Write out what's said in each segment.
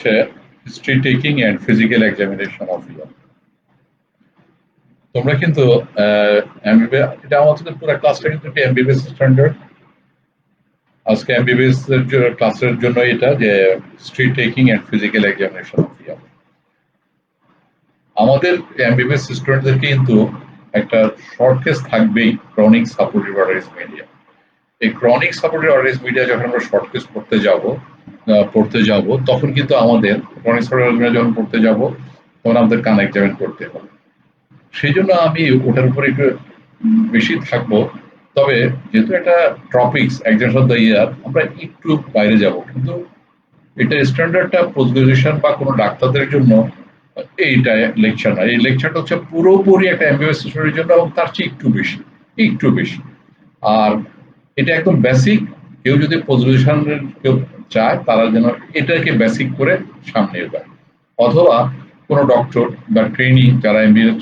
হচ্ছে history taking and physical examination of ear. তোমরা কিন্তু এমবিবিএস, এটা আমাদের পুরো ক্লাসটা কিন্তু এমবিবিএস স্ট্যান্ডার্ড। আজকে এমবিবিএস এর ক্লাসের জন্য এটা যে history taking and physical examination of ear. আমাদের এমবিবিএস স্টুডেন্টদের কিন্তু একটা শর্ট কেস থাকবেই, ক্রনিক সাপোর্টিভ অর্ডারিস মিডিয়া। এই ক্রনিক সাপোর্টিভ অর্ডারিস মিডিয়া যখন আমরা শর্ট কেস পড়তে যাব তখন কিন্তু আমাদের ক্রনিক সাপোর্টিভ মিডিয়া যখন পড়তে যাব তখন আমাদের কান এক্সামিন করতে হবে। সেই জন্য আমি ওটার উপরে একটু বেশি থাকবো। তবে যেহেতু একটা টপিকস এক্সামিনেশন অফ দ্য ইয়ার, আমরা একটু বাইরে যাব, কিন্তু এটা স্ট্যান্ডার্ডটা পোস্ট গ্রাজুয়েশন বা কোনো ডাক্তারদের জন্য এইটা লেকচার না। এই লেকচারটা হচ্ছে পুরোপুরি একটা এমবিবিএস স্টুডেন্টের জন্য, এবং তার চেয়ে একটু বেশি। আর এটা একদম বেসিক। কেউ যদি পোস্ট গ্রাজুয়েশনের কেউ চায় তারা যেন এটাকে বেসিক করে সামনে এগায়, অথবা কোনো ডক্টর বা ট্রেনি যারা এমবিবিএস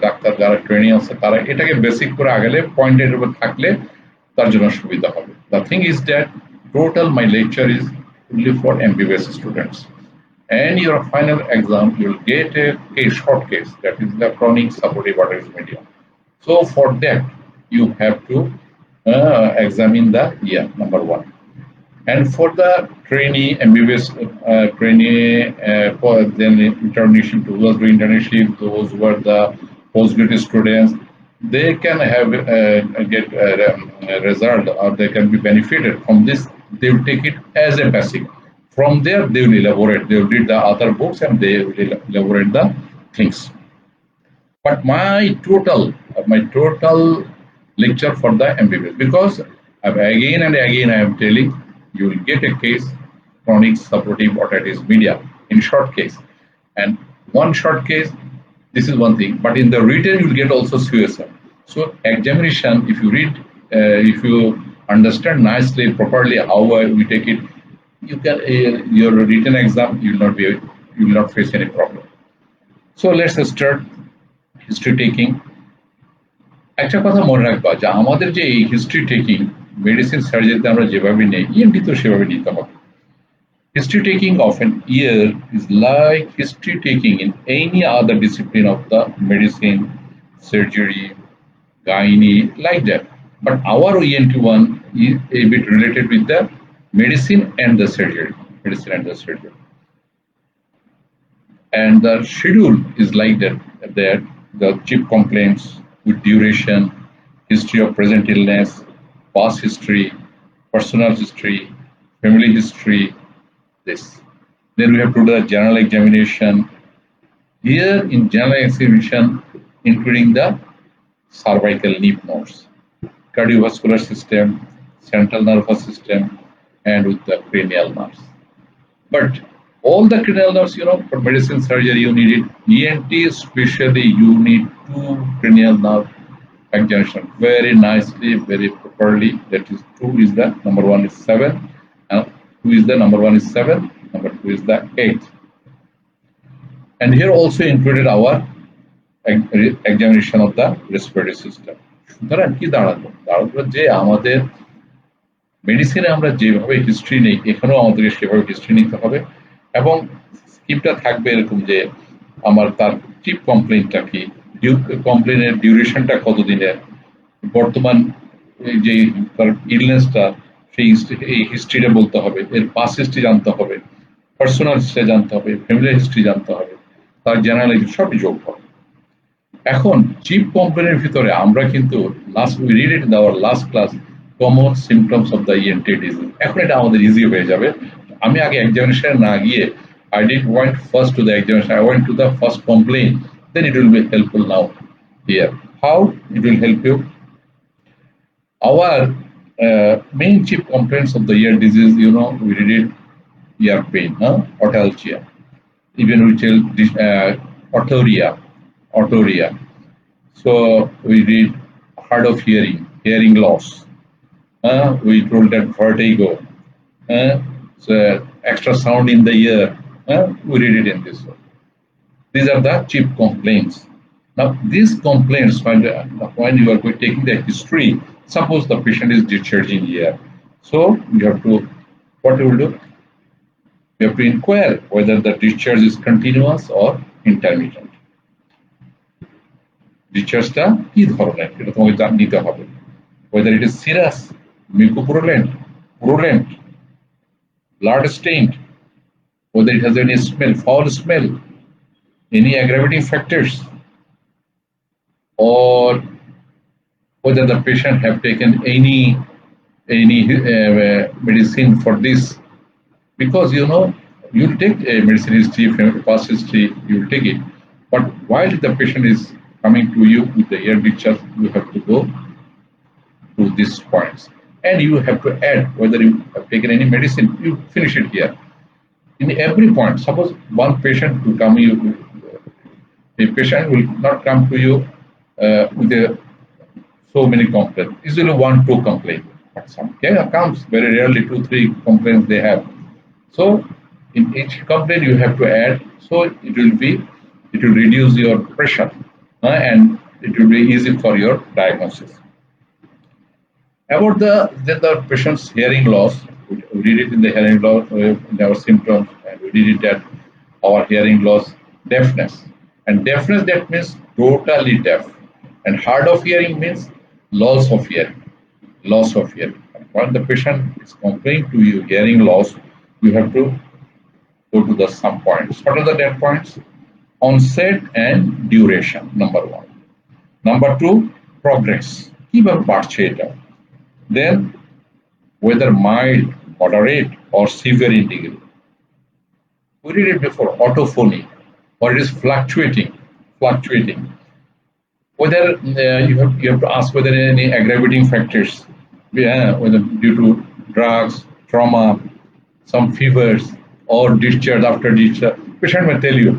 ডাক্তার যারা ট্রেনিং আছে তারা এটাকে বেসিক করে আগালে পয়েন্টের উপর থাকলে তার জন্য সুবিধা হবে। The thing is that total my lecture is only for MBBS students. And your final exam, you'll get a short case, that is the chronic supportive arteries media. So for that, you have to examine the year, number one. And for the trainee, MBBS trainee, for then internship, those who are doing internship, those who are the postgraduate students, they can have get a result, or they can be benefited from this. They will take it as a basic. From there, they will elaborate. They will read the other books and they will elaborate the things. But my total lecture for the MBBS, because again and again I am telling, you will get a case, chronic supportive otitis media in short case, and one short case, this is one thing, but in the written you will get also CSM. So examination, if you read, if you understand nicely, properly how we take it, you can your written exam, you will not face any problem. So let's start history taking. একটা কথা মনে রাখবা যে আমাদের যে এই history taking medicine সার্জারিতে আমরা যেভাবে নেই, ইএনটি তো সেভাবে নিতে হবে। History taking of an year is like history taking in any other discipline of the medicine, surgery, gynae, like that. But our ENT one is a bit related with the medicine and the surgery. And the schedule is like that, the chief complaints with duration, history of present illness, past history, personal history, family history, this. Then we have to do the general examination. Here in general examination, including the cervical lymph nodes, cardiovascular system, central nervous system, and with the cranial nerves. But all the cranial nerves, for medicine surgery, you need it. ENT, especially, you need 2 cranial nerve examination very nicely, very properly. That is, 2 is the number 1 is 7, and 2 is the number 1 is 7, number 2 is the 8. And here also included our examination of the respiratory system. সুতরাং কি দাঁড়ালো যে আমাদের মেডিসিনে আমরা যেভাবে history নেই, এখানেও আমাদেরকে সেভাবে হিস্ট্রি নিতে হবে, এবং স্কিমটা থাকবে এরকম যে আমার তার চিপ কমপ্লেইনটা কি, কমপ্লেইনের ডিউরেশনটা কতদিনের, বর্তমান যে ইলনেসটা সেই এই হিস্ট্রিটা বলতে হবে, এর পাস হিস্ট্রি জানতে হবে, পার্সোনাল হিস্ট্রি জানতে হবে, ফ্যামিলি হিস্ট্রি জানতে হবে, তার জেনারেল সবই যোগ হবে। এখন চিপ কমপ্লেইনের ভিতরে আমরা কিন্তু we read it in our last class, common symptoms of the ENT disease. এখন এটা আমাদের ইজি হয়ে যাবে। আমি আগে এক্সামিনেশনে না গিয়ে I didn't went first to the examination, I went to the first complaint, then it will be helpful now here. How it will help you? Our main chief complaints of the ear disease, we read it, ear pain, otalgia, even we tell otorrhea. So we read hard of hearing loss, we told that vertigo, so extra sound in the ear, we read it in this way. These are the chief complaints. Now these complaints, when you are taking the history, suppose the patient is discharging here, so you have to, what you will do, You have to inquire whether the discharge is continuous or intermittent. Discharge-টা কি ধরনের এটা তোমাকে নিতে হবে, whether it is serous, mucopurulent, purulent, blood stained, whether it has any smell, foul smell, any aggravating factors, or whether the patient have taken any medicine for this, because you take a medicine history, past history, you will take it, but while the patient is coming to you with the ear discharge, you have to go to these points, and you have to add whether you have taken any medicine. You finish it here. In every point, suppose one patient will come you, a patient will not come to you with so many complaints. Usually 1-2 complaints. But some comes very rarely 2-3 complaints they have. So in each complaint you have to add. So it will reduce your pressure and it will be easy for your diagnosis. About the patient's hearing loss, we did it in the hearing loss in our symptoms, and we did it at our hearing loss, deafness. And deafness, that means totally deaf. And hard of hearing means loss of hearing. Loss of hearing. And when the patient is complaining to you hearing loss, you have to go to the some points. What are the dead points? Onset and duration, number 1. Number 2, progress. কিভাবে বাড়ছে এটা? Then whether mild, moderate, or severe in degree. We did it before, autophony, or it is fluctuating. Whether you have to ask whether any aggravating factors, whether due to drugs, trauma, some fevers, or discharge after discharge. Patient may tell you,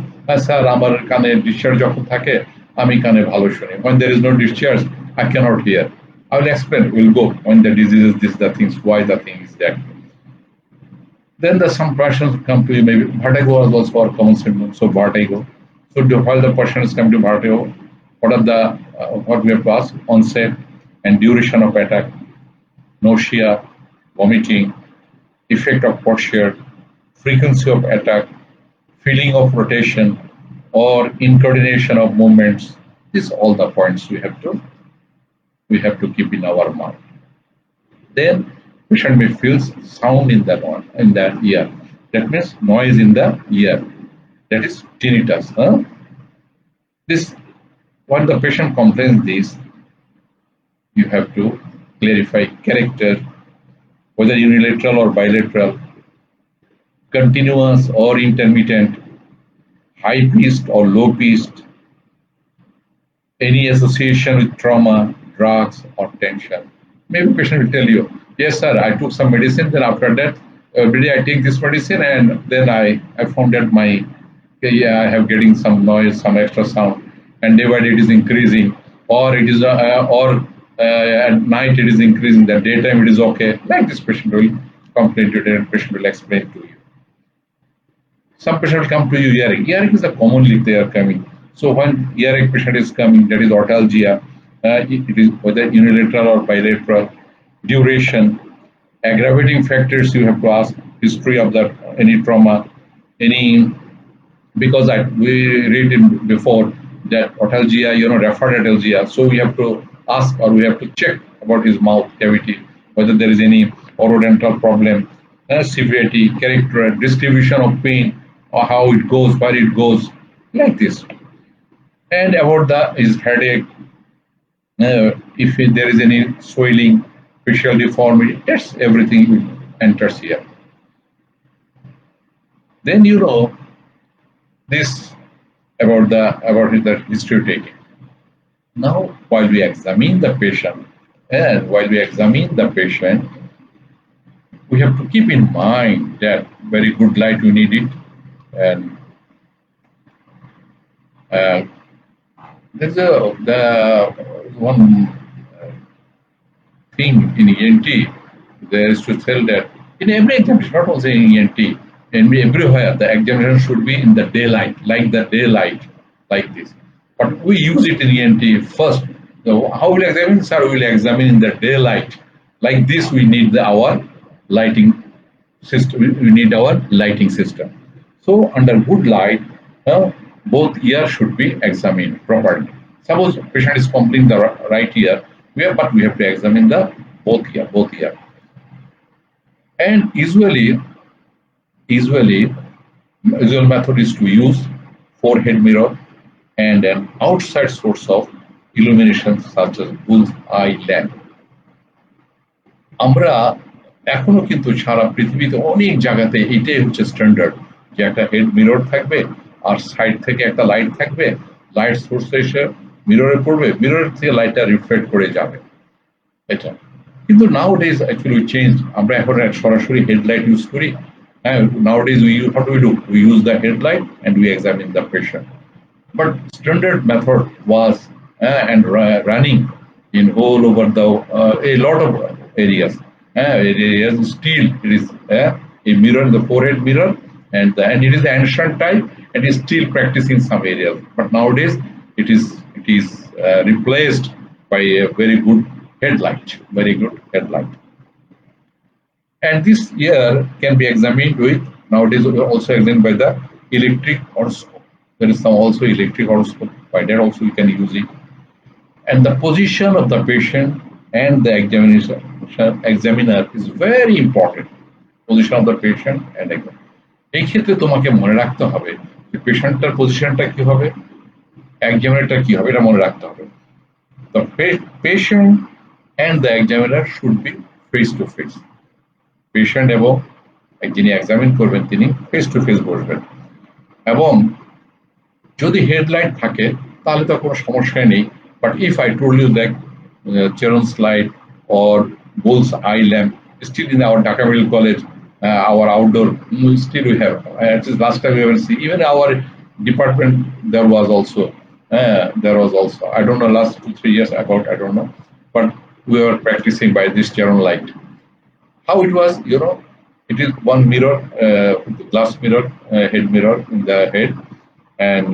sir, আমার কানে discharge যখন থাকে আমি কানে ভালো শুনি. When there is no discharge, I cannot hear. I will explain. We'll go when the disease is this, the things, why the thing is that. Then some patients come to you, maybe vertigo is also a common symptom. So vertigo. So while the patients come to vertigo, what are the what we have to ask? Onset and duration of attack, nausea, vomiting, effect of posture, frequency of attack, feeling of rotation, or incoordination of movements. These are all the points we have to keep in our mind. Then patient may feel sound in that ear. That means noise in the ear. That is tinnitus. This, when the patient complains this, you have to clarify character, whether unilateral or bilateral, continuous or intermittent, high-pitched or low-pitched, any association with trauma, drugs, or tension. Maybe patient will tell you, yes sir, I took some medicine, then after that every day I take this medicine, and then I found that I have getting some noise, some extra sound, and day by day it is increasing, or it is at night it is increasing, the daytime it is okay. Like this patient will complain to you, and patient will explain to you. Some patient will come to you hearing. Hearing is a commonly they are coming. So when hearing patient is coming, that is otalgia, it is whether unilateral or bilateral, duration, aggravating factors you have to ask, history of that, any trauma, because we read it before that otalgia, referred atalgia. So we have to ask, or we have to check about his mouth cavity, whether there is any orodental problem, severity, character, distribution of pain, or how it goes, where it goes, like this. And about his headache, if there is any swelling, facial deformity, that's everything enters here. Then this about the history taking. Now, while we examine the patient, we have to keep in mind that very good light we need it, and there's the one thing in ENT. There is to tell that in every examination, not only in ENT, everywhere the examination should be in the daylight, like this. But we use it in ENT first. So how will examine? Sir, we will examine in the daylight. Like this, we need our lighting system, we need our lighting system. So under good light, both ears should be examined properly. Suppose patient is complaining the right ear, but we have to examine the both ear. And usual method is to use forehead mirror and an outside source of illumination such as bull's eye lamp. আমরা এখনো কিন্তু সারা পৃথিবীতে অনেক জায়গাতে এটাই হচ্ছে standard, যে একটা হেড মিরর থাকবে আর সাইড থেকে একটা লাইট থাকবে, লাইট সোর্স এসে মিররে পড়বে, মিররের থেকে লাইটটা রিফ্লেক্ট করে যাবে। এটা কিন্তু নাওডেজ অ্যাকচুয়ালি চেঞ্জ, আমরা এখন সরাসরি হেডলাইট ইউজ করি। Nowadays what we do, we use the headlight and we examine the patient. But standard method was and running in all over the a lot of areas. Still it is a mirror, the forehead mirror, and it is the ancient type and is still practiced in some areas. But nowadays it is replaced by a very good headlight. And this ear can be examined with, nowadays also examined by the electric otoscope. There is some also electric otoscope, by that also we can use it. And the position of the patient and the examiner is very important. Position of the patient and examiner. এই ক্ষেত্রে তোমাকে মনে রাখতে হবে যে পেশেন্টের পজিশনটা কি হবে, এক্সামিনারটা কি হবে, এটা মনে রাখতে হবে। The patient and the examiner should be face to face. Patient এবং যিনি এক্সামিন করবেন তিনি ফেস টু ফেস বসবেন। এবং যদি হেডলাইট থাকে তাহলে তো কোনো সমস্যাই নেই। But if I told you that Cheron's light or bull's eye lamp, still in our Dhaka Medical College, our outdoor, still we have, at least last time we haven't seen, even our department there was also, I don't know, last 2-3 years about, I don't know, but we were practicing by this Cheron light. How it was, it is one mirror, glass mirror, head mirror in the head, and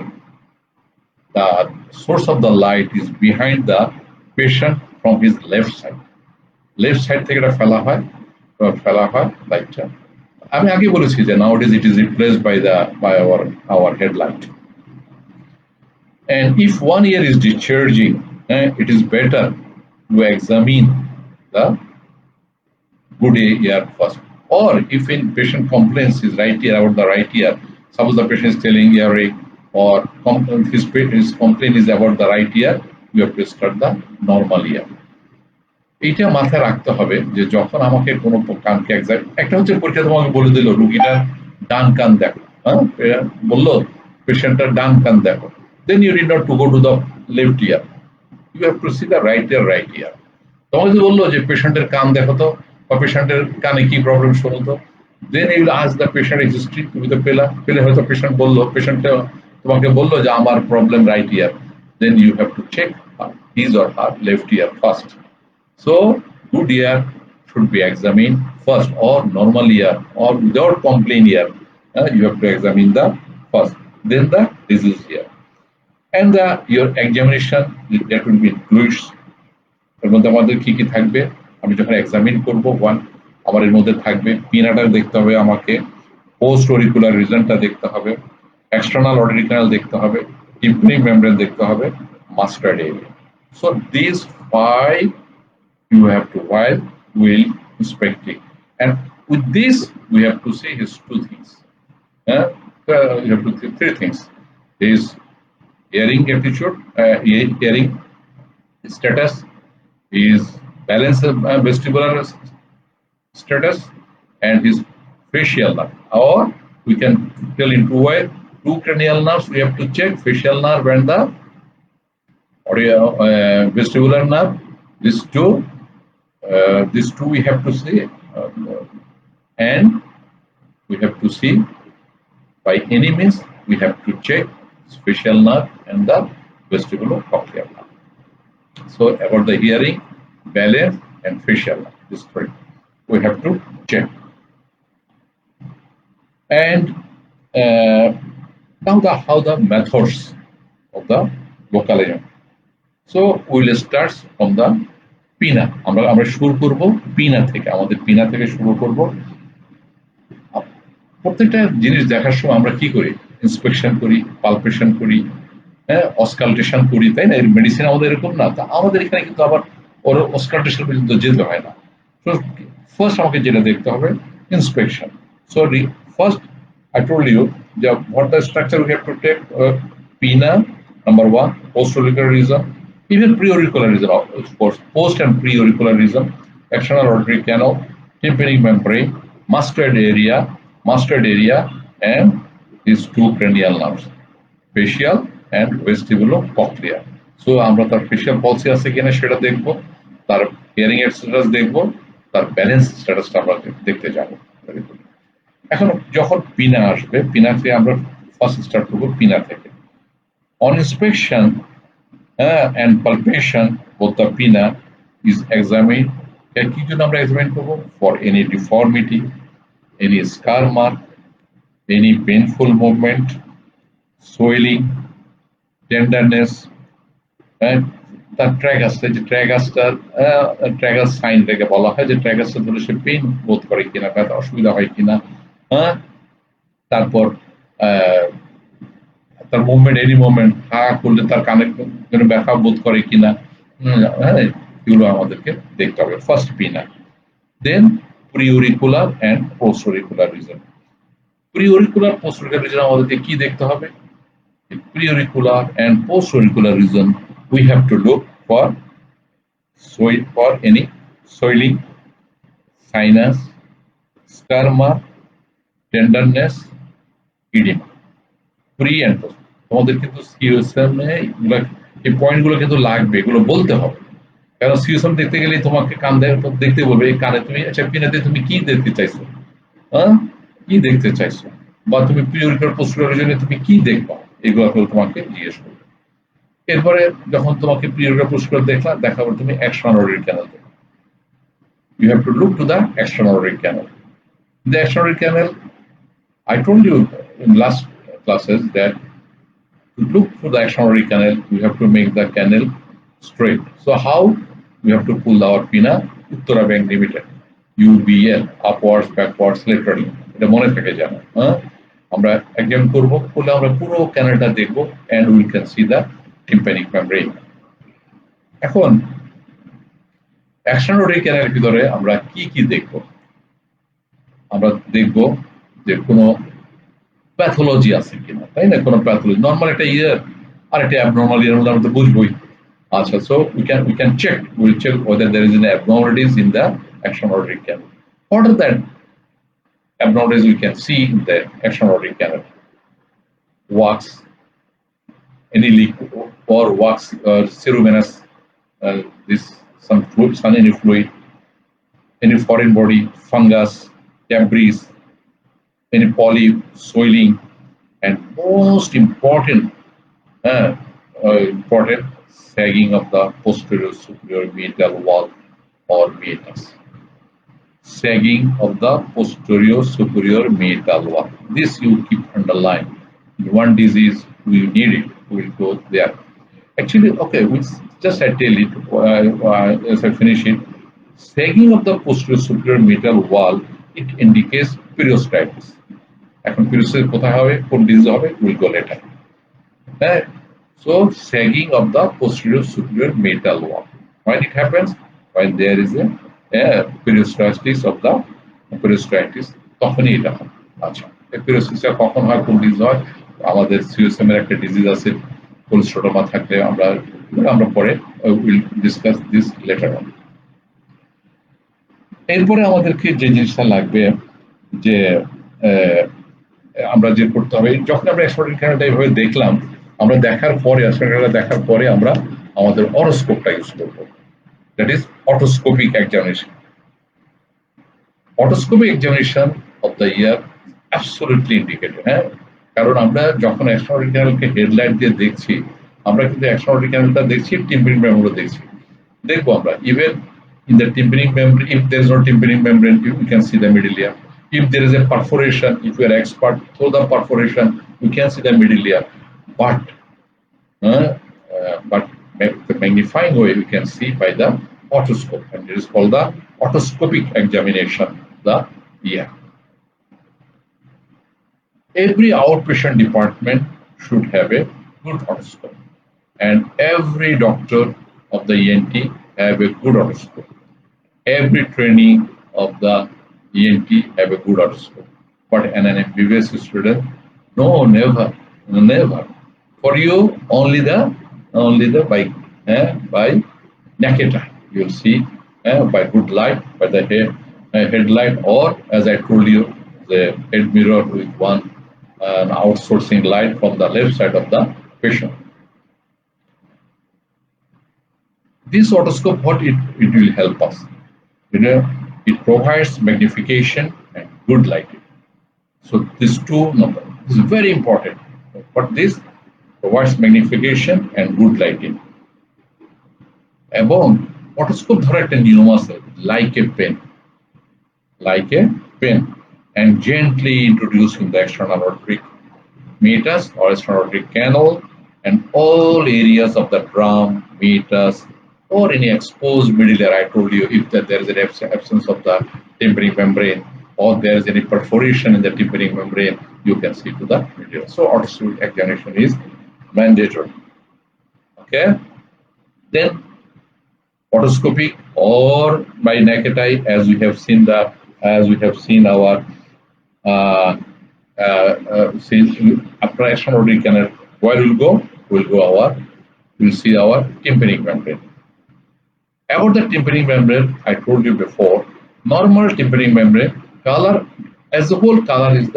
the source of the light is behind the patient from his left side. Left side থেকে এটা ফেলা হয় লাইটটা। আমি আগে বলেছি যে nowadays it is replaced by our headlight. And if one ear is discharging, it is better to examine the good ear first. Or if in patient complains his right ear, about the right ear, suppose the patient is telling earache or his complaint is about the right ear, we have to start the normal ear. এইটা মাথায় রাখতে হবে যে যখন আমাকে কোনো কানকে একটা হচ্ছে পরীক্ষা তোমাকে বলে দিল রোগীটার ডান কান দেখো, বললো পেশেন্টের ডান কান দেখো, then you need not to go to the left ear, you have to see the right ear. তোমাকে বললো যে পেশেন্টের কান দেখো তো, বা পেশেন্টের কানে কি প্রবলেম শোনো তো, then you will ask the patient history, তুমি তো পেলে হয়তো পেশেন্ট তোমাকে বললো যে আমার problem right year, then you have to check his or her left ear first. So good ear should be examined first, or normal ear or without complaint ear, you have to examine the first, then the disease ear. And your examination, that will be includes এর মধ্যে আমাদের কি কি থাকবে, আমি যখন examine করব আমার এর মধ্যে থাকবে পিনাটা দেখতে হবে, আমাকে পোস্ট অরিকুলার রিজনটা দেখতে হবে, এক্সটার্নাল অডিটরি ক্যানাল দেখতে হবে, টিম্পানিক মেমব্রেন দেখতে হবে, mustard area. So these 5 you have to while inspecting, and with this we have to see his 2 things. You have to see 3 things: his hearing attitude, hearing status, his balance vestibular status, and his facial nerve. Or we can tell in 2 ways: 2 cranial nerves we have to check, facial nerve and the vestibular nerve. These two we have to see, and we have to see by any means we have to check facial nerve and the vestibulocochlear nerve. So about the hearing, balance and facial nerve, this 3 we have to check. And now how the methods of the localization. So we will start from the পিনা, আমরা শুরু করব পিনা থেকে, আমাদের পিনা থেকে শুরু করব। প্রত্যেকটা জিনিস দেখার সময় আমরা কি করি? ইন্সপেকশন করি, পালপেশন করি, হ্যাঁ, অসকালটেশন করি, তাই না? মেডিসিন আমাদের এরকম না, তা আমাদের এখানে কিন্তু আবার ওর অসকালটেশন পর্যন্ত যেতে হয় না। তো ফার্স্ট আমাকে যেটা দেখতে হবে, inspection. Sorry, first I told you what the structure we have to take. Pinna, number one, post-auricular region, even pre-auricular region, of course, post and pre-auricular region, external auditory canal, tympanic membrane, mustard area, and these two cranial nerves, facial and vestibulocochlear. So আমরা তার facial palsy আছে কিনা সেটা দেখব, তার hearing aid status দেখব, তার balance statusটা আমরা দেখতে যাব। এখন যখন পিনা আসবে, পিনাতে আমরা ফার্স্ট স্টার্ট করবো পিনা থেকে। On inspection and palpation both the pinna is examined. কি জন্য আমরা এক্সামিন করবো? For any deformity, any scar mark, any painful movement, swelling, tenderness, তার ট্র্যাগাসটা, যে ট্র্যাগাসটার ট্র্যাগাস সাইন থেকে বলা হয়, যে ট্র্যাগাসটা ধরে সে পেইন বোধ করে কিনা, ব্যথা অসুবিধা হয় কিনা, হ্যাঁ, তারপর তার মুভমেন্ট, এনি মুভমেন্ট, হা করলে তার কানে কোনো ব্যথা বোধ করে কিনা, হ্যাঁ, এগুলো আমাদেরকে দেখতে হবে। First pinna, then preauricular and postauricular region. Preauricular, postauricular region আমাদেরকে কি দেখতে হবে? Preauricular and post-auricular region, we have to look for any swelling, sinus, scar mark, tenderness, edema. Pre and post. তোমাদের কিন্তু সিওএসএম এই পয়েন্টগুলো কিন্তু লাগবে, এগুলো বলতে হবে। কারণ সিওএসএম দেখতে গেলে তোমাকে কান দেখতে বলবে, এই কানে তুমি, আচ্ছা পিনাতে তুমি কি দেখতে চাইছো, হ্যাঁ, কি দেখতে চাইছো, বা তুমি প্রিওরিকুলার পোস্ট-অরিকুলার রিজনে তুমি কি দেখবা, এগুলো তোমাকে জিজ্ঞেস করবে। এরপরে যখন তোমাকে প্রিওরিকুলার পোস্ট-অরিকুলার দেখার পর তুমি এক্সটার্নাল অডিটরি ক্যানাল দেখো। You have to look to the external auditory canal. The external auditory canal, I told you in last classes that to look for the external auditory canal, we have to make the canal straight. So how? We have to pull our pinna Uttara Bank Limited, UBL, upwards, backwards, laterally. এটা মনে থাকে যেন, হ্যাঁ, আমরা examine করবো, করলে আমরা পুরো ক্যানেলটা দেখবো, and we can see the tympanic membrane. এখন এক্সটার্নাল অডিটরি ক্যানালের ভিতরে আমরা কি কি দেখবো? আমরা দেখবো যে কোনো প্যাথোলজি আছে কিনা, তাই না? কোনো প্যাথোলজি, নর্মাল একটা ইয়ার আর একটা অ্যাবনর্মাল ইয়ার মধ্যে আমরা তো বুঝবোই। আচ্ছা, so we can check, we'll check whether there is an abnormalities in the external auditory canal. What are that abnormalities we can see in the external auditory canal? Wax, any leak or wax, ceruminous, this some fluid, any fluid, any foreign body, fungus, debris, any polyp, swelling, and most important, sagging of the posterior superior meatal wall or meatus. Sagging of the posterior superior meatal wall. This you keep underlined. In one disease, we need it. We'll go there. Actually, okay, just I tell it as I finish it. Sagging of the posterior superior meatal wall, it indicates periostitis. এখন periostitis কোথায় হবে, কোন disease হবে, will go letter. হ্যাঁ, so sagging of the posterior superior meatal wall. When it happens, when there is a periostitis of the periostitis, তখনই এটা হয়। আচ্ছা, এই periostitis কখন হয়, কোন ডিজিজ হয়? আমাদের সিওএসএম এর একটা ডিজিজ আছে, কোলেস্টোটোমা থাকলে আমরা পরে will discuss this letter on. এরপরে আমাদেরকে যে জিনিসটা লাগবে, যে আমরা যে করতে হবে, যখন আমরা এক্সটার্নাল ক্যানালটা এইভাবে দেখলাম, আমরা দেখার পরে আমরা আমাদের অটোস্কোপটা ইউজ করব, that is otoscopic examination. Otoscopic examination of the ear absolutely indicated, হ্যাঁ, কারণ আমরা যখন এক্সটার্নাল ক্যানালকে হেডলাইট দিয়ে দেখছি, আমরা কিন্তু এক্সটার্নাল ক্যানালটা দেখছি, টিম্পানিক মেমব্রেনও দেখছি, দেখবো আমরা even in the tympanic membrane, if there is no tympanic membrane, you can see the middle ear. If there is a perforation, if you are expert through the perforation, you can see the middle ear. But the magnifying way we can see by the otoscope, and it is called the otoscopic examination of the ear. Every outpatient department should have a good otoscope, and every doctor of the ENT have a good otoscope. Every trainee of the ENT have a good otoscope. But an MBBS student, no, never, never. For you, only the by naked eye. You'll see by good light, by the headlight, or as I told you, the head mirror with one an outsourcing light from the left side of the patient. This otoscope, what it will help us? It provides magnification and good lighting. So these two numbers is very important. But this provides magnification and good lighting. এবং otoscope ধরার একটা নিয়ম আছে, like a pen, and gently introducing the external aortic meatus or external aortic canal and all areas of the drum, meatus, or any exposed middle layer. I told you if there is an absence of the tympanic membrane or there is any perforation in the tympanic membrane, you can see to the middle. So otoscopic examination is mandatory. Okay. Then otoscopic or by naked eye, as we have seen our after external aortic canal, where we'll see our tympanic membrane. About the tympanic membrane, I told you before, normal tympanic membrane color as a whole color is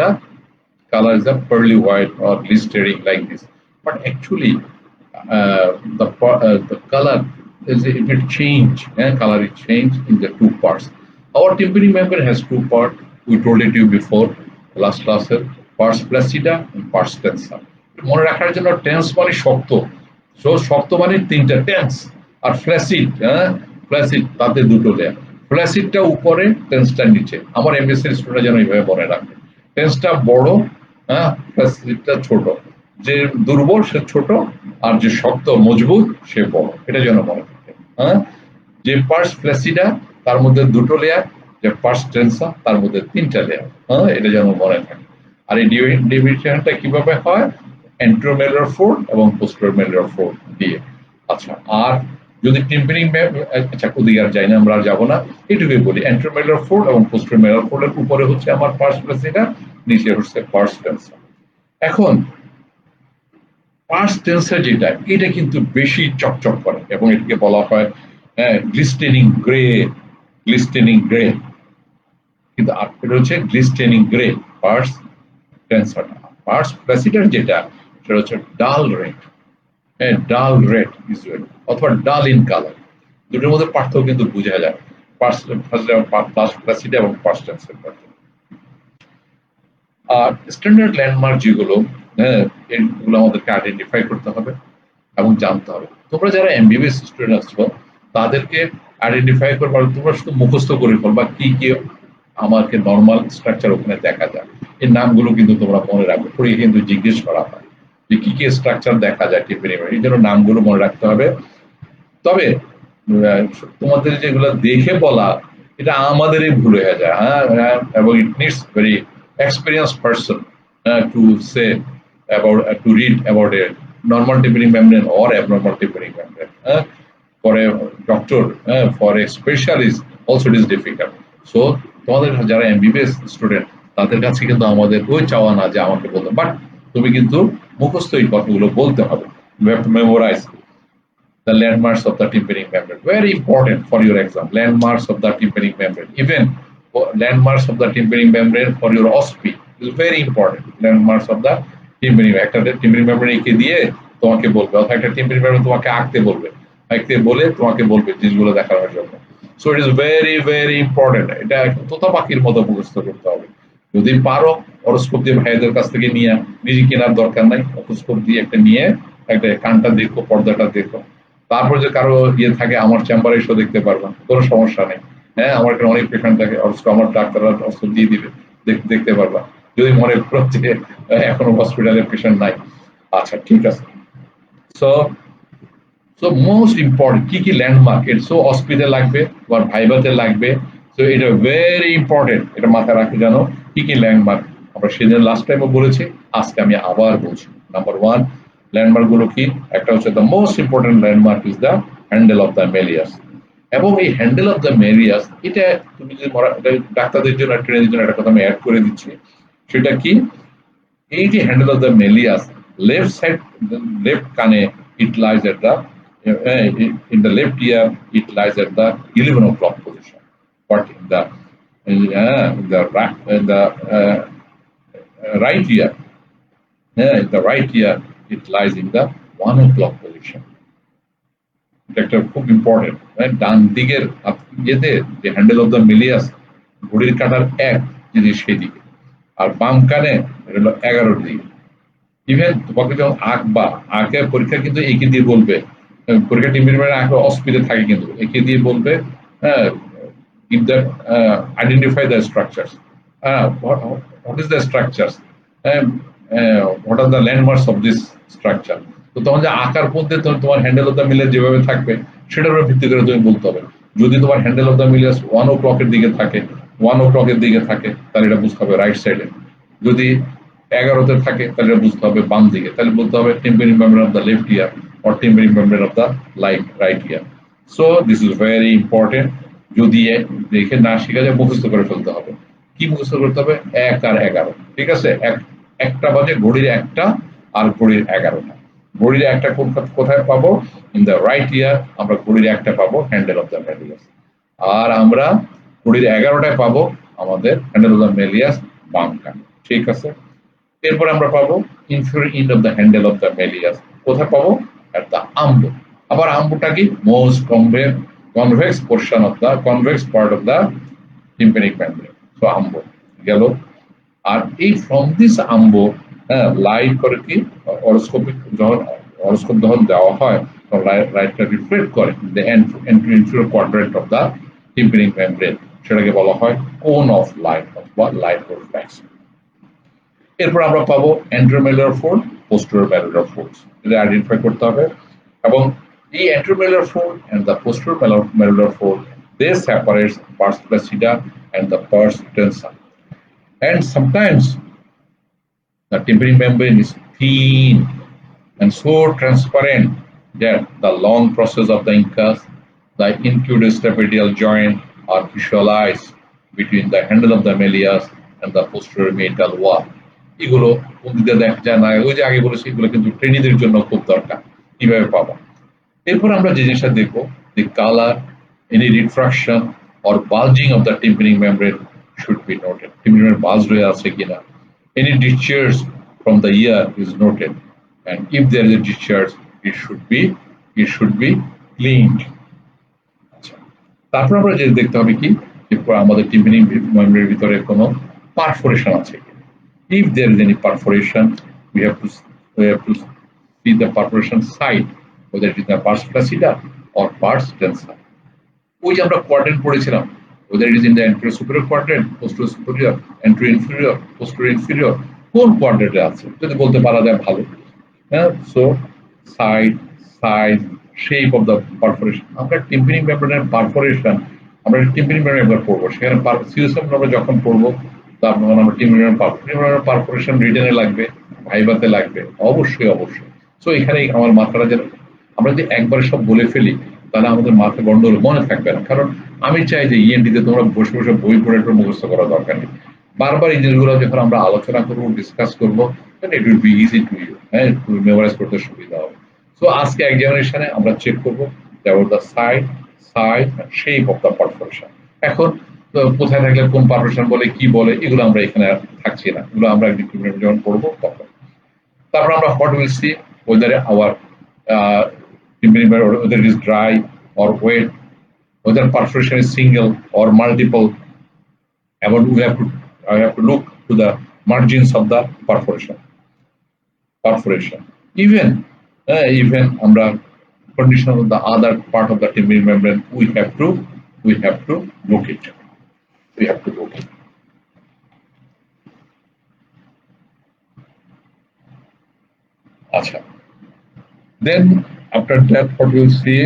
the pearly white or glistering like this. But actually, the color is it change. Color is changed in the two parts. Our tympanic membrane has two parts. We told it to you before last class. Pars flaccida and pars tensa. মনে রাখার জন্য tense মানে শক্ত, so শক্ত মানে তিনটা tense, আর flaccid তাতে দুটো লেয়ার, ফ্ল্যাসিডটা উপরে টেন্সটা নিচে। আমার এমএসসি স্টুডেন্ট যেন এইভাবে মনে রাখবে, টেন্সটা বড়, ফ্ল্যাসিডটা ছোট, যে দুর্বল সে ছোট আর যে শক্ত মজবুত সে বড়, এটা যেন মনে থাকে। যে পার্স ফ্ল্যাসিডা তার মধ্যে দুটো লেয়ার, যে পার্স টেন্সা তার মধ্যে তিনটা লেয়ার, এটা যেন মনে থাকে। আর এই ডিভিশনটা কিভাবে হয়? এন্ট্রোমেলার ফোল্ড এবং পোস্টেরোমেলার ফোল্ড দিয়ে। আচ্ছা, আর যদি টিম্পানিক আচ্ছা ওদিকে আর যাই না, আমরা আর যাবো না, এটুকুই বলি। এন্ট্রোমেলার ফোল্ড এবং পোস্টেরোমেলার ফোল্ডের উপরে হচ্ছে আমার পার্স ফ্ল্যাসিডা, নিচে হচ্ছে পার্স টেন্সা। এখন পার্স টেন্সা যেটা, এটা কিন্তু বেশি চকচক করে এবং এটাকে বলা হয় গ্লিস্টেনিং গ্রে, কিন্তু এটা হচ্ছে গ্লিস্টেনিং গ্রে পার্স টেন্সাটা। পার্স ফ্ল্যাসিডার যেটা, সেটা হচ্ছে ডাল রেড ইউজুয়ালি, অথবা ডাল ইন কালার। দুটোর মধ্যে পার্থক্য কিন্তু বোঝা যায় পার্স ফ্ল্যাসিডা এবং পার্স টেন্সার মধ্যে। আর স্ট্যান্ডার্ড ল্যান্ডমার্ক যেগুলো, এগুলো আমাদেরকে আইডেন্টিফাই করতে হবে এবং জানতে হবে। তোমরা যারা এমবিবিএস স্টুডেন্ট আছো তাদেরকে আইডেন্টিফাই করবার, তোমরা শুধু মুখস্থ করে ফেলবা কি কি আমাকে নর্মাল স্ট্রাকচার ওখানে দেখা যায়, এই নামগুলো কিন্তু তোমরা মনে রাখবে। পড়ে কিন্তু জিজ্ঞেস করা হয় যে কি কি স্ট্রাকচার দেখা যায় টিম্পানিক মেমব্রেন, এই জন্য নামগুলো মনে রাখতে হবে। তবে তোমাদের যেগুলো দেখে বলা, এটা আমাদেরই ভুল হয়ে যায়, এবং it needs very experienced person to say to read about a normal tympanic membrane or abnormal tympanic membrane. For a doctor, for a specialist, also it is difficult. So তোমাদের যারা এমবিবিএস স্টুডেন্ট তাদের কাছে কিন্তু আমাদের ওই চাওয়া না যে আমাকে বলতে, বাট তুমি কিন্তু মুখস্থ এই কথাগুলো বলতে হবে। You have to memorize the landmarks of the tympanic membrane. Very important for your exam. Landmarks of the tympanic membrane. Even landmarks of the tympanic membrane for your OSP is very important. Landmarks of the tympanic, একটা tympanic membrane এঁকে দিয়ে তোমাকে বলবে, অথবা একটা tympanic membrane তোমাকে আঁকতে বলে তোমাকে বলবে জিনিসগুলো দেখানোর জন্য। So it is very very important. এটা তোতা পাখির মতো মুখস্থ করতে হবে। যদি পারো অটোস্কোপ দিয়ে ভাইদের কাছ থেকে নিয়ে, নিজে কেনার দরকার নাই, অটোস্কোপ দিয়ে একটা নিয়ে একটা কানটা দেখো, পর্দাটা দেখো। তারপর যে কারো থাকে, আমার চেম্বারে এসে দেখতে পারবা, কোনো সমস্যা নেই। আমার এখানে অনেক পেশেন্ট থাকে, আমার ডাক্তাররা ওষুধ দিয়ে দিবে, দেখতে পারবা। যদি মনে করো যে এখনো হসপিটালে পেশেন্ট নাই, আচ্ছা ঠিক আছে। সো মোস্ট ইম্পর্টেন্ট কি কি ল্যান্ডমার্ক, এটা সো হসপিটালে লাগবে বা ভাইভাতে লাগবে। সো এটা ভেরি ইম্পর্টেন্ট, এটা মাথায় রাখে জানো কি কি ল্যান্ডমার্ক। আমরা সেদিন লাস্ট টাইমও বলেছি, আজকে আমি আবার বলছি। নাম্বার 1 ল্যান্ডমার্ক গুলো কি? একটা হচ্ছে the most important landmark is the handle of the malleus. এবং এই হ্যান্ডেল অফ দ্য মেলিয়াস, এটা তুমি যদি ডাক্তারদের জন্য ট্রেনের জন্য একটা কথা আমি অ্যাড করে দিচ্ছি, সেটা কি? এই যে handle of the malleus, left side, left কানে it lies at the in the left ear it lies at the 11 o'clock position, but in the right ear, in the right ear it lies in the 1 o'clock position. এটা একটা খুব important. ডান দিকের ইয়েতে যে handle of the malleus, ঘড়ির কাঁটার এক যদি সেদিকে, আর বাম কানে এটা হলো 11 দিকে। ইভেন তোমাকে যখন আঁকবা, আঁকে পরীক্ষা কিন্তু এঁকে দিয়ে বলবে, পরীক্ষা টিমের আঁকে অস্পিডে থাকে কিন্তু এঁকে দিয়ে বলবে, হ্যাঁ, give the identify the structures. What is the structures? What are the landmarks of this structure? তো তখন যে আকার মধ্যে তোমার হ্যান্ডেল অফ দ্য মিলিয়াস যেভাবে থাকবে সেটার উপর ভিত্তি করে তুমি বলতে হবে। যদি তোমার handle of the Milius 1 o'clock এর দিকে থাকে, 1 o'clock এর দিকে থাকে, তাহলে এটা বুঝতে হবে রাইট সাইডে। যদি 11তে থাকে তাহলে এটা বুঝতে হবে বাম দিকে, তাহলে বলতে হবে tympanic membrane of the left ear or tympanic membrane of the right ear. So this is very important. যদি দেখে না শেখা যায়, মুখস্থ করে ফেলতে হবে। কি মুখস্থ করতে হবে? 1 আর 11। ঠিক আছে, একটা বাজে ঘড়ির একটা আর ঘড়ির 11টা। ঘড়ির একটা কোথায় পাবো? ইন দ্য রাইট ইয়ার আমরা ঘড়ির একটা পাবো হ্যান্ডেল অফ দ্য মেলিয়াস, আর আমরা ঘড়ির 11টায় পাবো আমাদের হ্যান্ডেল অফ দ্য মেলিয়াস বাম কানে। ঠিক আছে, এরপর আমরা পাবো inferior end of the handle of the malleus. কোথায় পাবো? At the umbo. আবার আম্বুটা কি? Most convex portion of the convex part of the tympanic membrane. So ambo গেল। আর এই ফ্রম দিস আম্বো লাইট করে কি অরোস্কোপিক, যখন অরোস্কোপ যখন দেওয়া হয় তখন লাইটটা রিফ্লেক্ট করে the inferior quadrant of the tympanic membrane, সেটাকে বলা হয় কোন অফ লাইট বা লাইট রিফ্লেকশন। এরপর আমরা পাবো অ্যান্টেরোমেলুলার ফোল্ড, পোস্টেরিয়র মেলুলার ফোল্ডস, এটা আইডেন্টিফাই করতে হবে। এবং the anteromedular fold and the posterior medullary fold, they separate pars flaccida and the pars tensa. And sometimes the tympanic membrane is thin and so transparent that the long process of the incus, the incudestapedial joint are visualized between the handle of the malleus and the posterior medial wall. এগুলো বন্ধুদের দেখা যায় না, ওই যে আগে বলেছি এগুলো কিন্তু ট্রেনিংদের জন্য খুব দরকার। কিভাবে পাবো? এরপর আমরা যে জিনিসটা দেখবো, the color, any refraction or bulging of the tympanic membrane should be noted. Tympanic membrane bulged হয়ে আছে কিনা, any discharge from the ear is noted, and if there is a discharge it should be cleaned. আচ্ছা, তারপর আমরা যে দেখতে হবে কি, আমাদের tympanic membrane ভিতরে কোনো পারফোরেশন আছে কিনা। If there is any perforation, we have to see the perforation site, whether it is the pars flaccida or pars tensa. ওই যে আমরা কোয়াড্রেন্ট পড়েছিলাম, whether it is in the anterior superior quadrant, posterior superior, anterior inferior, posterior inferior, কোন কোয়াড্রেন্টে আছে যদি বলতে পারা যায় ভালো। হ্যাঁ, so size, shape of the perforation. আমরা টিম্পানিক মেমব্রেনের পারফোরেশন, আমরা টিম্পানিক মেমব্রেন একবার পড়বো, সেখানে সিউসম আমরা যখন পড়বো তখন আমরা টিম্পানিক পারফোরেশন রিটেনে লাগবে, ভাইভাতে লাগবে, অবশ্যই। সো এখানে আমার মাথাটা যেন আমরা যদি একবারে সব বলে ফেলি তাহলে আমাদের মাথা গন্ডগোল, মনে থাকবে না। কারণ আমি চাই যে ইএনটিতে তোমরা বসে বসে বই পড়ে একটু মুখস্থ করা দরকার নেই। বারবার এই জিনিসগুলো যখন আমরা আলোচনা করবো, ডিসকাস করবো, it will be easy to you, হ্যাঁ, মেমোরাইজ করতে সুবিধা হবে। সো আজকে এক্সামিনেশনে আমরা চেক করবো the size and shape of the perforation. এখন কোথায় থাকলে কোন পারফোরেশন বলে, কি বলে, এগুলো আমরা এখানে থাকছি না, এগুলো আমরা যখন পড়বো তখন। তারপর আমরা what will see whether our whether it is dry or wet, whether perforation is single or multiple, and I have to look to the margins of the perforation. Even আমরা condition of the other part of the tympanic membrane, we have to look it. আচ্ছা, then after that what we will see,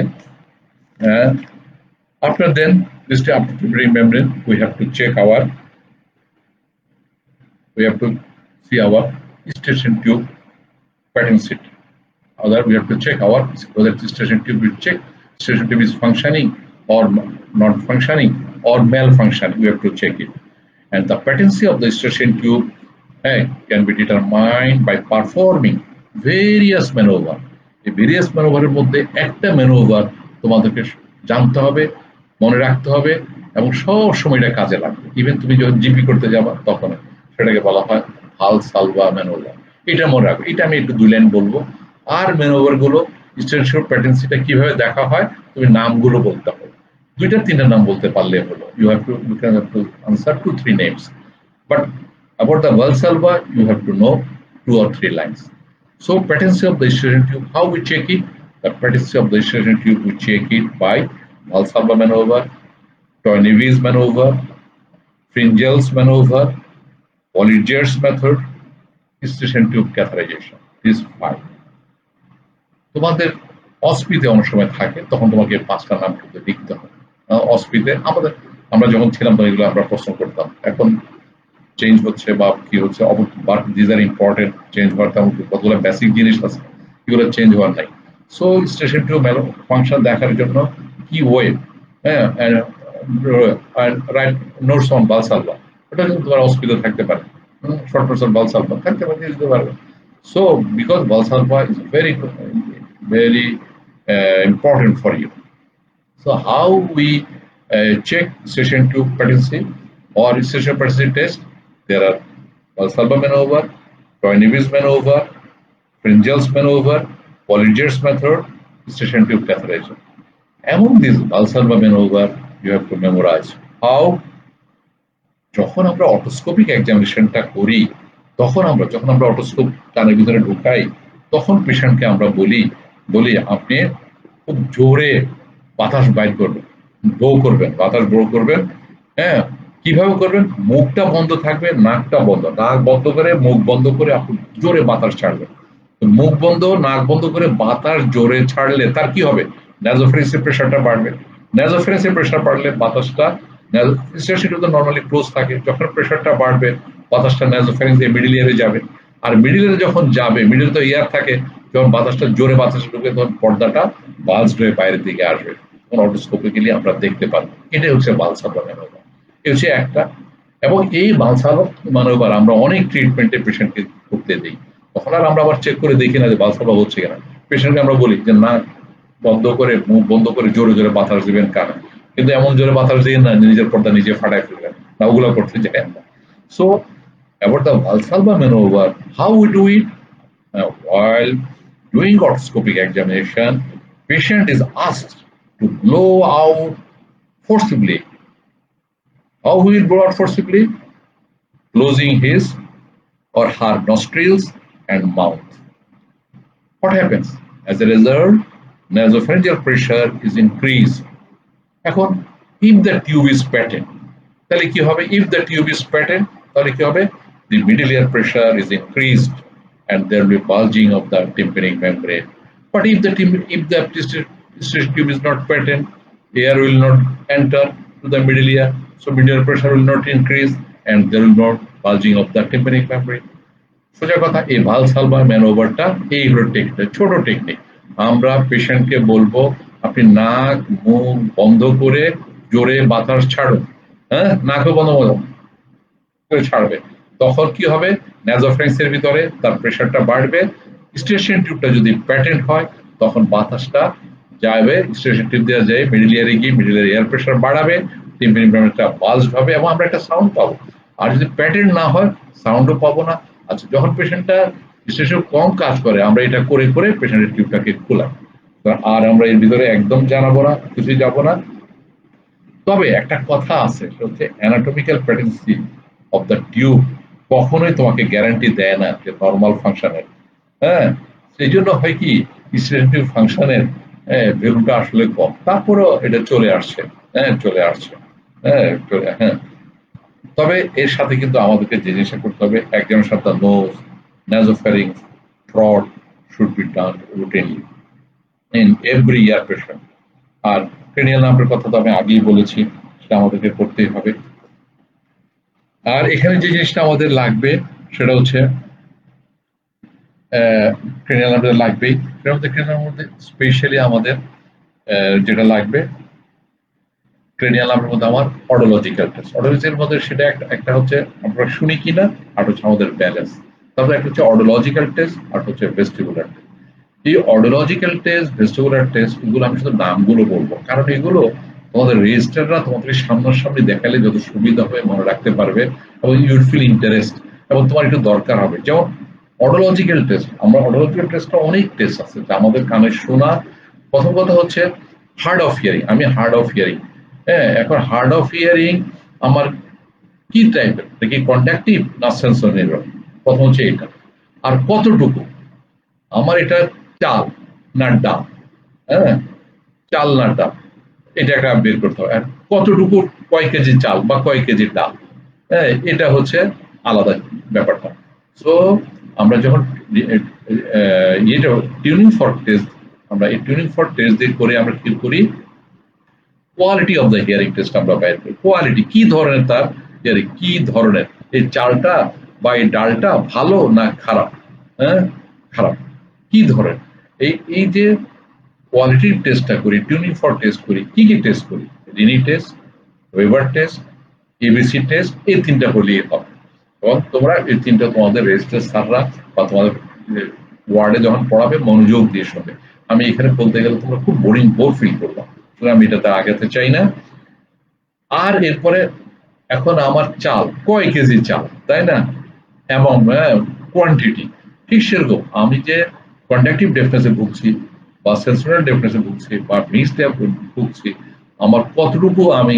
after then this tympanic membrane we have to check our we have to see our station tube patency. Other, we have to check our whether the station tube is check station tube is functioning or not functioning or malfunctioning. We have to check it, and the patency of the station tube can be determined by performing various maneuver. এই various ম্যানোভারের মধ্যে একটা manoeuvre তোমাদেরকে জানতে হবে, মনে রাখতে হবে এবং সব সময় এটা কাজে লাগবে। ইভেন তুমি যখন জিপি করতে যাবা তখন সেটাকে বলা হয় ভালসালভা ম্যানোভার। এটা মনে রাখবে। এটা আমি একটু 2 লাইন বলবো। আর ম্যানোভার গুলো স্টেশন প্যাটেন্সিটা কিভাবে দেখা হয় তুমি নামগুলো বলতে হবে। 2-3টা নাম বলতে পারলে হলো। You can have to answer 2-3 names. But about the Valsalva, you have to know 2 or 3 lines. So patency of the station tube, how we check it? The patency of the station tube, we check it by Valsalva maneuver, Toynevie's maneuver, Fringel's maneuver, Polyger's method, station tube catheterization. These 5. তোমাদের অস্পিতে অনেক সময় থাকে তখন তোমাকে 5টা নাম কিন্তু লিখতে হবে। অস্পিতে আমরা যখন ছিলাম তখন এগুলো আমরা প্রশ্ন করতাম। এখন চেঞ্জ হচ্ছে বা কি হচ্ছে, but this are important. Change হওয়ার তেমন কতগুলো বেসিক জিনিস আছে, এগুলো চেঞ্জ হওয়ার নাই। সো স্টেশন টু ফাংশন দেখার জন্য কি ওয়ে, রাইট নোটস অন ভালসালভা, ওটা কিন্তু তোমার অস্পিতে থাকতে পারে। শর্ট নোটস অন ভালসালভা থাকতে পারে, দিতে পারবে। So because Valsalva is very important for you. So how we check station tube patency or station patency test? There are Valsalva maneuver, Toynevie's maneuver, Fringel's maneuver, Polyger's method, station tube catheterization. Among these Valsalva maneuver, you have to memorize how. যখন আমরা অটোস্কোপিক এক্সামিনেশনটা করি তখন যখন আমরা otoscope কানের ভিতরে ঢুকাই তখন পেশেন্টকে আমরা বলি আপনি খুব জোরে বাতাস বাইর করবেন, বাতাস ব্লো করবেন। কিভাবে করবেন? মুখটা বন্ধ থাকবে, নাকটা বন্ধ, নাক বন্ধ করে মুখ বন্ধ করে আপনি জোরে বাতাস ছাড়বেন। মুখ বন্ধ নাক বন্ধ করে বাতাস জোরে ছাড়লে তার কি হবে? ন্যাজোফেরেন্সের প্রেশারটা বাড়বে। ন্যাজোফেরেন্সের প্রেশার বাড়লে বাতাসটা নর্মালি ক্লোজ থাকে, যখন প্রেশারটা বাড়বে বাতাসটা ন্যাজোফেরেন্স দিয়ে মিডল ইয়ারে যাবে। আর মিডল ইয়ারে যখন যাবে, মিডল তো এয়ার থাকে, যখন বাতাসটা জোরে বাতাসে ঢুকে তখন পর্দাটা বাল্জ হয়ে বাইরের দিকে আসবে, তখন অটোস্কোপিক্যালি আমরা দেখতে পাবো। এটাই হচ্ছে ভালসালভা ম্যানোভার। এই হচ্ছে একটা। এবং এই ভালসালভা ম্যানোভার আমরা অনেক ট্রিটমেন্টে পেশেন্টকে করতে দিই। তখন আর আমরা আবার চেক করে দেখি না যে ভালসালভা হচ্ছে কিনা। পেশেন্টকে আমরা বলি যে না বন্ধ করে মুখ বন্ধ করে জোরে জোরে বাতাস দিবেন কানে, কিন্তু এমন জোরে বাতাস দিয়ে না নিজের পর্দা নিজে ফাটাই ফেলবেন না, ওগুলো করতে যায় না। So about the Valsalva maneuver, how we do it? While doing otoscopic examination, patient is asked to blow out forcibly. How he will blow out forcibly? Closing his or her nostrils and mouth. What happens? As a result, nasopharyngeal pressure is increased. এখন if the tube is patent, তাহলে কি হবে? If the tube is patent, তাহলে কি হবে? The middle ear pressure is increased and there will be bulging of the tympanic membrane. But if the tube is not patent, air will not enter to the middle ear, so middle ear pressure will not increase and there will not bulging of the tympanic membrane. সোজা কথা, এই ভালসালভা ম্যানোভারটা এই হলো technique, ছোট technique. আমরা পেশেন্টকে বলবো আপনি নাক মুখ বন্ধ করে জোরে বাতাস ছাড়ুন। নাকও বন্ধ করে ছাড়বে, তখন কি হবে? ন্যাজোফ্যারিংসের ভিতরে তার প্রেশারটা বাড়বে। স্টেশন টিউবটা যদি প্যাটেন্ট হয় তখন বাতাসটা যাবে, স্টেশন টিউব দিয়ে যায় মিডল ইয়ারে গিয়ে মিডল ইয়ার এয়ার প্রেশার বাড়াবে, টিম্পানিক মেমব্রেনটা বাল্জ হবে এবং আমরা একটা সাউন্ড পাবো। আর যদি প্যাটেন্ট না হয় সাউন্ডও পাবো না। আচ্ছা, যখন পেশেন্টটা স্টেশন কম কাজ করে আমরা এটা করে করে পেশেন্টের টিউবটাকে খোলাই, আর আমরা এর ভিতরে একদম জানাবো না, কিছুই যাবো না। তবে একটা কথা আছে, সেটা হচ্ছে অ্যানাটমিক্যাল প্যাটেন্সি অফ দ্য টিউব কখনোই তোমাকে গ্যারান্টি দেয় না যে নর্মাল ফাংশনের। সেই জন্য হয় কি স্টেশন ফাংশনের ভ্যালুটা আসলে কম, তারপরেও এটা চলে আসছে। তবে এর সাথে কিন্তু আমাদেরকে যে জিনিসটা করতে হবে, একজনের সাথে nose, nasopharynx, throat should be done routinely in every ear patient. আর ক্রেনিয়াল নাম্বারের কথা তো আমি আগেই বলেছি, সেটা আমাদেরকে করতেই হবে। আর এখানে যে জিনিসটা আমাদের লাগবে সেটা হচ্ছে ক্রেনিয়াল নার্ভ লাগবেই। ক্রেনিয়াল মধ্যে স্পেশালি আমাদের যেটা লাগবে ক্রেনিয়াল নার্ভের মধ্যে আমার অডোলজিক্যাল টেস্ট। অডোলজিক্যাল মধ্যে সেটা একটা হচ্ছে আমরা শুনি কিনা, আর হচ্ছে আমাদের ব্যালেন্স। তারপরে একটা হচ্ছে অডোলজিক্যাল টেস্ট, আর হচ্ছে ভেস্টিবুলার টেস্ট। এই অডোলজিক্যাল টেস্ট, ভেস্টিবুলার টেস্ট, এগুলো আমি শুধু নামগুলো বলবো, কারণ এগুলো তোমাদের রেজিস্টাররা তোমাদের সামনাসামনি দেখালে যত সুবিধা হবে, মনে রাখতে পারবে এবং ইউড ফিল ইন্টারেস্ট, এবং তোমার একটু দরকার হবে। যেমন অডোলজিক্যাল টেস্ট, আমরা অডোলজিক্যাল টেস্টটা অনেক টেস্ট আছে যা আমাদের কানে শোনা। প্রথম কথা হচ্ছে হার্ড অফ হিয়ারিং। আমি হার্ড অফ হিয়ারিং, হ্যাঁ, এখন হার্ড অফ হিয়ারিং আমার কি টাইপের, দেখি কন্ডাক্টিভ না সেন্সর নির্ভর। প্রথম হচ্ছে এটা। আর কতটুকু আমার এটা চাল না ডাল, হ্যাঁ, চাল না ডাল, এটা একটা বের করতে হবে। আর কতটুকু, কয় কেজি চাল বা কয় কেজি ডাল, হ্যাঁ, এটা হচ্ছে আলাদা ব্যাপারটা। সো আমরা যখন এটা টিউনিং ফর টেস্ট, আমরা এই টিউনিং ফর টেস্ট দিয়ে করে আমরা কি করি, quality of the hearing test আমরা বের করি। কোয়ালিটি কি ধরনের তার হিয়ারিং, কি ধরনের এই চালটা বা এই ডালটা ভালো না খারাপ, হ্যাঁ, খারাপ, কি ধরনের। এই এই যে কোয়ালিটির টেস্টটা করি, টিউনিং ফর টেস্ট করি, কি কি টেস্ট করি, Rini test, weber test, ABC test, এই তিনটা হলেই হবে। এবং তোমরা এই তিনটা তোমাদের রেজিস্টার স্যাররা বা তোমাদের ওয়ার্ডে যখন পড়াবে মনোযোগ দিয়ে শুনবে। আমি এখানে বলতে গেলে তোমরা খুব বোর ফিল করবা, আমি এটাতে আগাতে চাই না। আর এরপরে এখন আমার চাল কয় কেজি চাল, তাই না, এবং কোয়ান্টিটি। ঠিক সেরকম আমি যে কন্ডাক্টিভ ডেফনেসে ভুগছি বা সেন্সোরিয়াল ডেফনেসে ভুগছি বা মিক্সড ভুগছি, আমার কতটুকু, আমি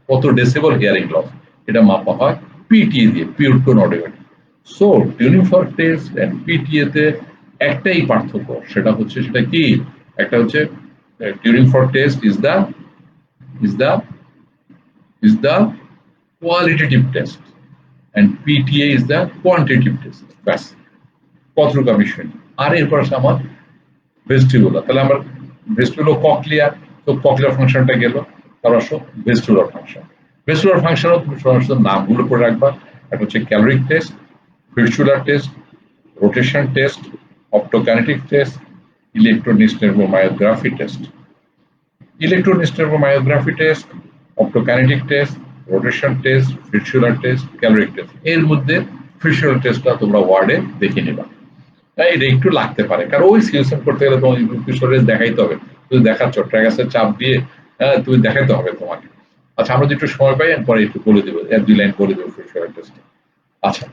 কত ডেসিবল হিয়ারিং লস, এটা মাপা হয় পিটিএ দিয়ে, pure tone audiometry. So tuning for test and PTA তে একটাই পার্থক্য, সেটা হচ্ছে সেটা কি, একটা হচ্ছে tuning for test is the is the qualitative test and PTA is the quantitative test. ব্যাস, কতটুকু আমি শুনি। আর এরপর আছে আমার ভেস্টিবুলার। তাহলে আমার ভেস্টিবুলার ককলিয়ার, তো ককলিয়ার ফাংশনটা গেল। তারপর আসো ভেস্টিবুলার ফাংশন। ভেস্টিবুলার ফাংশনও তুমি সমস্ত নামগুলো পড়ে রাখবা। একটা হচ্ছে caloric test, vestibular test, rotation test, optokinetic test, electronystagmography test. Electronystagmography test, optokinetic test, rotation test, vestibular test, caloric test. এর মধ্যে ভেস্টিবুলার টেস্টটা তোমরা ওয়ার্ডে দেখে নিবা। তাই এটা একটু লাগতে পারে, কারণ ওই সিলেকশন করতে গেলে তোমার কিশোরের দেখাইতে হবে, তুমি দেখাচ্ছ ট্র্যাগাসের চাপ দিয়ে, তুমি দেখাইতে হবে তোমাকে। আচ্ছা, আমরা যদি একটু সময় পাই পরে একটু বলে দেবো, এক দুই লাইন বলে দেবো কিশোরের টেস্ট। আচ্ছা,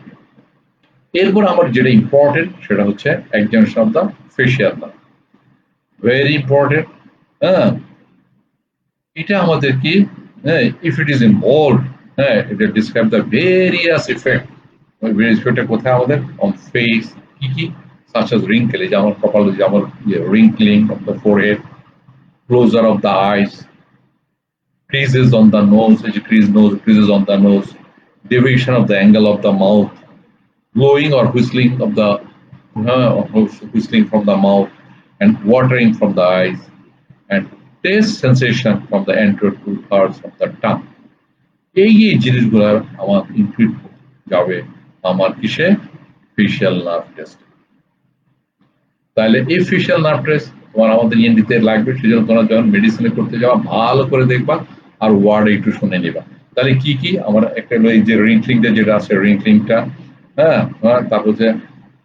এরপর আমার যেটা ইম্পর্টেন্ট সেটা হচ্ছে examination of the facial nerve, very important. হ্যাঁ, এটা আমাদের কি, হ্যাঁ, ইফ ইট ইজ ইনভলভ, হ্যাঁ, এটা describe the various effect. Various ইফেক্টটা কোথায় আমাদের অন ফেস, কি কি, such as wrinkle, এই যে আমার কপালে যে আমার wrinkling of the forehead, closure of the eyes, creases on the nose, এই যে creases on the nose, deviation of the angle of the mouth, blowing or whistling of the whistling from the mouth, and watering from the eyes, and taste sensation from the anterior two-thirds of the tongue. এই এই জিনিসগুলো আমার include যাবে আমার কিসে, facial nerve test. তাহলে এই facial nerve test তোমার আমাদের ইএনডিতে লাগবে, সেজন্য তোমরা যখন মেডিসিনে করতে যাওয়া ভালো করে দেখবা আর ওয়ার্ড একটু শুনে নিবা। তাহলে কি কি আমার একটা হলো এই যে রিঙ্কলিংটা যেটা আছে, রিঙ্কলিংটা, হ্যাঁ, তারপর যে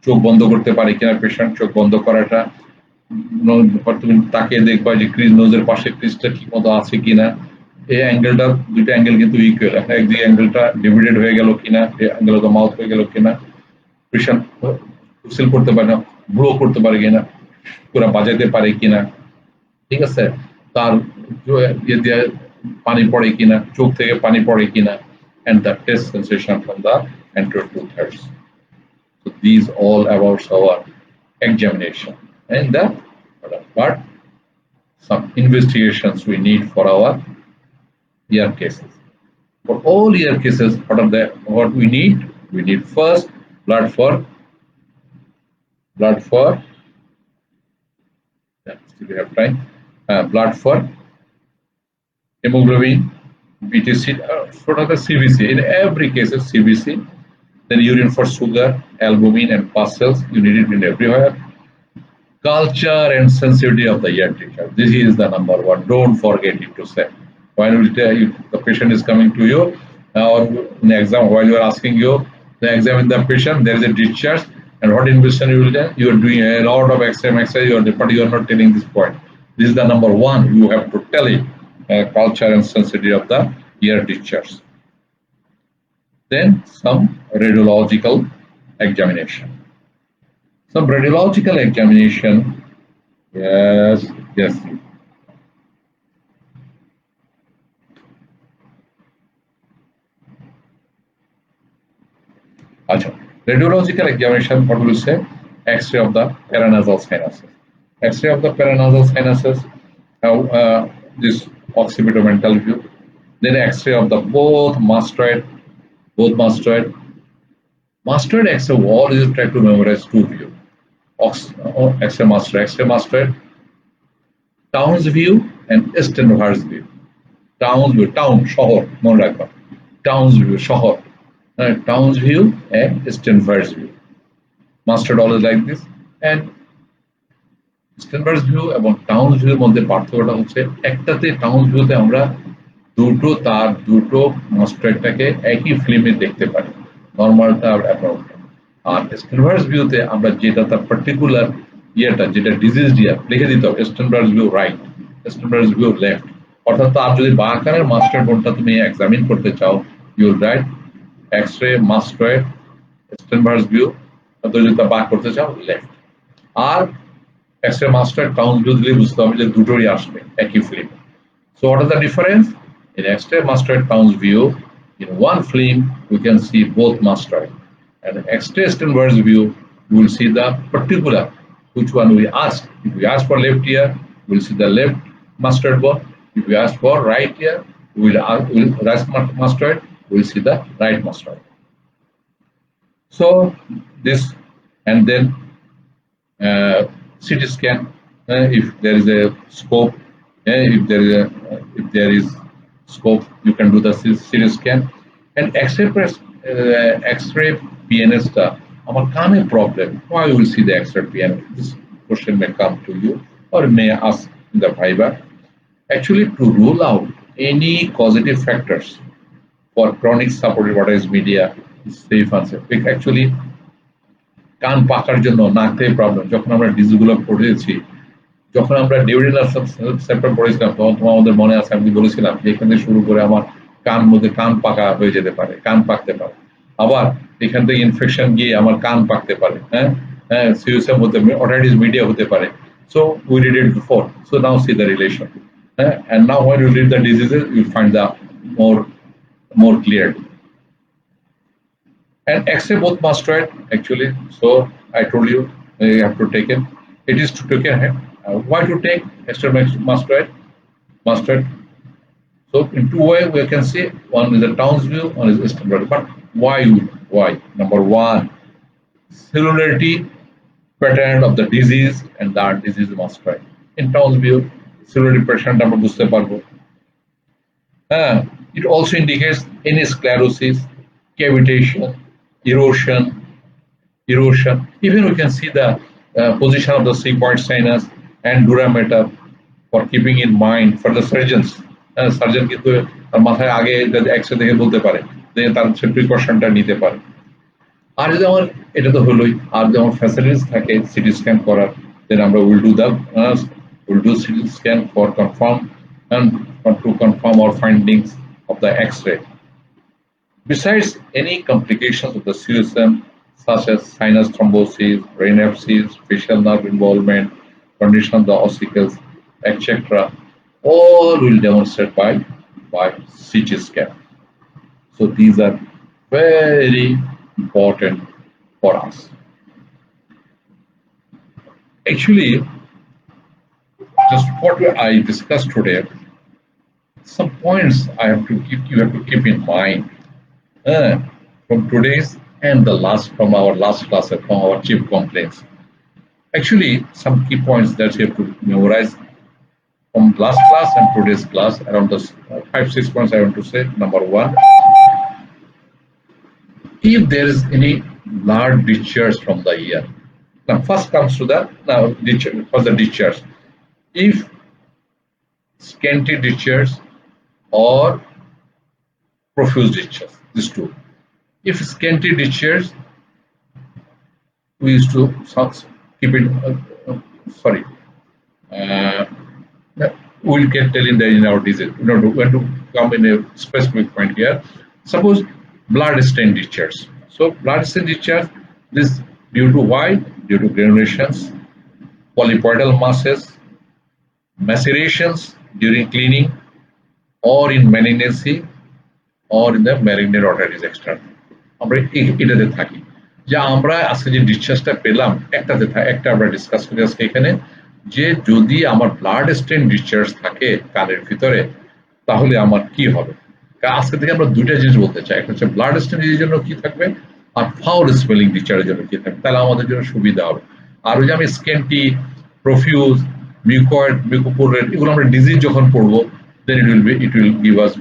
চোখ বন্ধ করতে পারে কিনা পেশেন্ট, চোখ বন্ধ করাটা, তুমি তাকে দেখবা যে ক্রিজ, নোজের পাশে ক্রিজটা ঠিক মতো আছে কিনা, এই অ্যাঙ্গেলটা, দুইটা অ্যাঙ্গেল কিন্তু ইকুয়াল, একদিকে অ্যাঙ্গেলটা ডিভিডেড হয়ে গেল কিনা, অ্যাঙ্গেল অফ দ্য মাউথ হয়ে গেল কিনা, পেশেন্ট হুইসেল করতে পারে না, ব্লো করতে পারে কিনা, পুরো বাজাতে পারে কিনা, ঠিক আছে, তার ইয়ে দিয়ে পানি পড়ে কিনা, চোখ থেকে পানি পড়ে কিনা, and the taste sensation from the anterior two-thirds. So these all about our examination and the but some investigations we need for our ear cases. For all ear cases, what we need? We need first blood for yeah, still we have time. Blood for hemoglobin, BTC, sort of the CBC. In every case, it's CBC. Then urine for sugar, albumin, and pus cells. You need it in everywhere. Culture and sensitivity of the ear teacher. This is the number one. Don't forget it to say. When the patient is coming to you, or in the exam, while you are asking you the examine the patient, there is a discharge, and what investigation you will do? You are doing a lot of exam exercise, but you are not telling this point. This is the number one. You have to tell it. Culture and sensitivity of the ear discharge. Then some radiological examination. Some radiological examination. Yes, yes. Achha. Radiological examination, what will you say? X-ray of the paranasal sinuses. X-ray of the paranasal sinuses, this occipitomental view. Then X-ray of the both mastoid. Mastoid X-ray, all is try to memorize two view. X-ray mastoid, Townes view and Stenvers view. Townes view, town, শহর, মনে রাখবা. Townes view, শহর. Townes view and Stenvers view. Mastoid always like this. And Stenvers view এবং Townes view এর মধ্যে পার্থক্যটা হচ্ছে একটাতে Townes viewতে আমরা দুটো মাস্টারটাকে একই ফিল্মে দেখতে পারি, নর্মালটা আর অ্যাবনর্মাল। আর স্টেনভার্স ভিউতে আমরা যেটা তার পার্টিকুলার যেটা ডিজিজ লিখে দিতে হবে, স্টেনভার্স ভিউ রাইট, স্টেনভার্স ভিউ লেফট। অর্থাৎ তার যদি বাঁকানের মাস্টার বোনটা তুমি এক্সামিন করতে চাও, you write X ray mastoid Stenvers view, যদি তা বাঁক করতে চাও লেফট। আর X ray mastoid Towne view দিলে বুঝতে হবে যে দুটোই আসবে একই film. So what is the difference? In X-ray mastoid Townes view, in one film we can see both mastoid, and X-ray Stenvers view you will see the particular which one we ask. If we ask for left ear, we will see the left mastoid bone. If we ask for right ear, we will right mastoid, we will see the right mastoid. So this, and then CT scan, if there is a scope. If there is scope, you can do the CT scan. And X-ray PNS টা আমার কানে problem. Why you will see the X-ray PNS? This question may come to you or may ask in the viva. Actually, to rule out any causative factors for chronic supportive otherwise media is safe and safe. Actually, কান পাকার জন্য নাকে problem, যখন আমরা ডিজিজগুলো পড়েছি, যখন আমরা ডিউরিনাল septum পড়েছিলাম, তখন আমাদের মনে আছে আমি বলেছিলাম যে এখান থেকে শুরু করে আমার কান পাকা হয়ে যেতে পারে, কান পাকতে পারে, আবার এখান থেকে ইনফেকশন গিয়ে আমার কান পাকতে পারে, সিউসের মধ্যে অটাইটিস মিডিয়া হতে পারে। So we read it before, so now see the relation, and now when you read the diseases you find the more clearly. And X-ray both mastoid actually, so I told you you have to take it. It is to take care. Why to take X-ray mastoid? So in two ways we can see, one is a Townes view, one is Stenvers. But why? Number one, cellularity pattern of the disease, and that disease mastoid. In Townes view, cellularity pattern আমরা বুঝতে পারবো। It also indicates any sclerosis, cavitation, erosion. Even we can see the position of the sigmoid sinus and dura mater for keeping in mind for the surgeons. Surgeon কিন্তু তার মাথায় আগে x-ray দেখে বলতে পারে যে তার সে প্রিকশনটা নিতে পারে। আর যদি আমার এটা তো হলোই, আর যদি আমার ফ্যাসিলিটিস থাকে সিটি স্ক্যান করার, দেন আমরা will do CT scan for confirm and to confirm our findings of the X-ray. Besides any complications of the CSM such as sinus thrombosis, brain abscess, facial nerve involvement, condition of the ossicles, etc., all will demonstrate by CT scan. So these are very important for us. Actually, just what I discussed today, some points you have to keep in mind from today's and from our last class, from our chief complaints. Actually, some key points that you have to memorize. from last class and today's class, around the 5-6 points I want to say. Number one, if there is any large discharge from the ear. Now, first comes to the discharge, for the discharge. If scanty discharge or profuse discharge, these two. If scanty discharge, we used to keep it. Sorry, we'll get telling that in our disease. When to come in a specific point here. Suppose blood stain discharge. So blood stain discharge is due to why? Due to granulations, polypoidal masses, macerations during cleaning, or in malignancy, or in the malignant arteries external. আমরা এটাতে থাকি যে আমরা আজকে যে ডিসচার্জটা পেলাম একটা আমরা ডিসকাস করি আজকে এখানে যে যদি আমার ব্লাড স্টেন ডিসচার্জ থাকে কানের ভিতরে তাহলে আমার কি হবে। আজকে থেকে আমরা দুইটা জিনিস বলতে চাই, একটা হচ্ছে ব্লাড স্টেন এর জন্য কি থাকবে আর ফাউল স্মেলিং ডিসচার্জের জন্য কি থাকবে, তাহলে আমাদের জন্য সুবিধা হবে। আর ওই যে আমি স্ক্যান্টি, প্রফিউজ, মিউকয়েড, মিউকোপোরেট এগুলো আমরা ডিজিজ যখন পড়বো then it will give us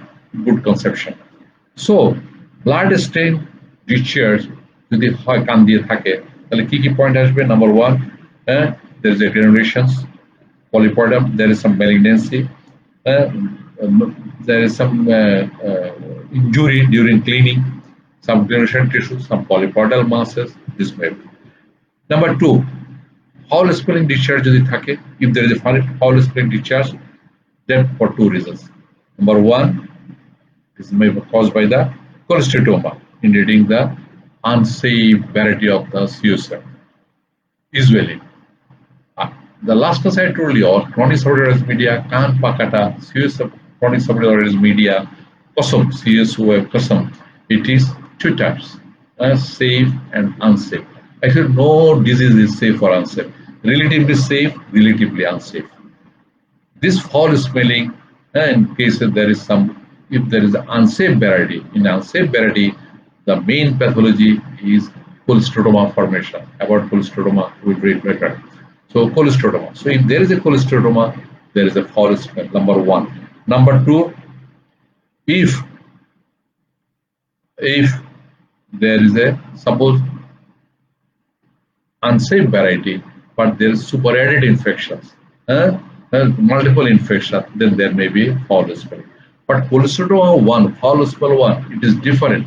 good conception. So blood stain discharge যদি হয় কান দিয়ে থাকে তাহলে কি কি পয়েন্ট আসবে? Number one, there is a granulations, polypoidum, there is some malignancy, there is some injury during cleaning, some granulation tissue, some polypoidal masses, this may be. Number two, foul smelling discharge যদি থাকে, if there is a foul smelling discharge, then for two reasons. Number one, this may be caused by the cholesteatoma, indicating the unsafe variety of the CSF. Usually, the last class I told you, or chronic subdermal media, kan pakata, CSF, chronic subdermal media, COSM, CSOF, COSM. It is two types, safe and unsafe. Actually, no disease is safe or unsafe. Relatively safe, relatively unsafe. This foul smelling, in case if there is an unsafe variety, in unsafe variety, the main pathology is cholesteatoma formation. About cholesteatoma, we'll read later. So cholesteatoma. So if there is a cholesteatoma, there is a foul smell. Number one. Number two, if there is a suppose unsafe variety, but there is superadded infections. Multiple infections, then there may be foul smell. But cholesteatoma 1, foul smell 1, it is different.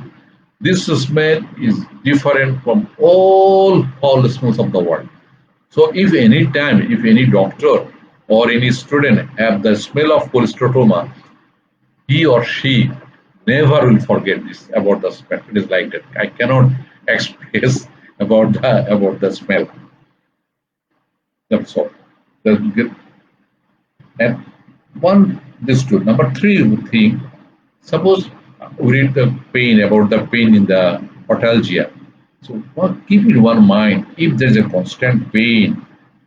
This smell is different from all foul smells of the world. So if any doctor or any student have the smell of cholesteatoma, he or she never will forget this about the smell. It is like that. I cannot express about the smell. That's all. And this two. Number three thing, suppose we read the pain, about the pain in the otalgia. So keep in one mind, if there is a constant pain,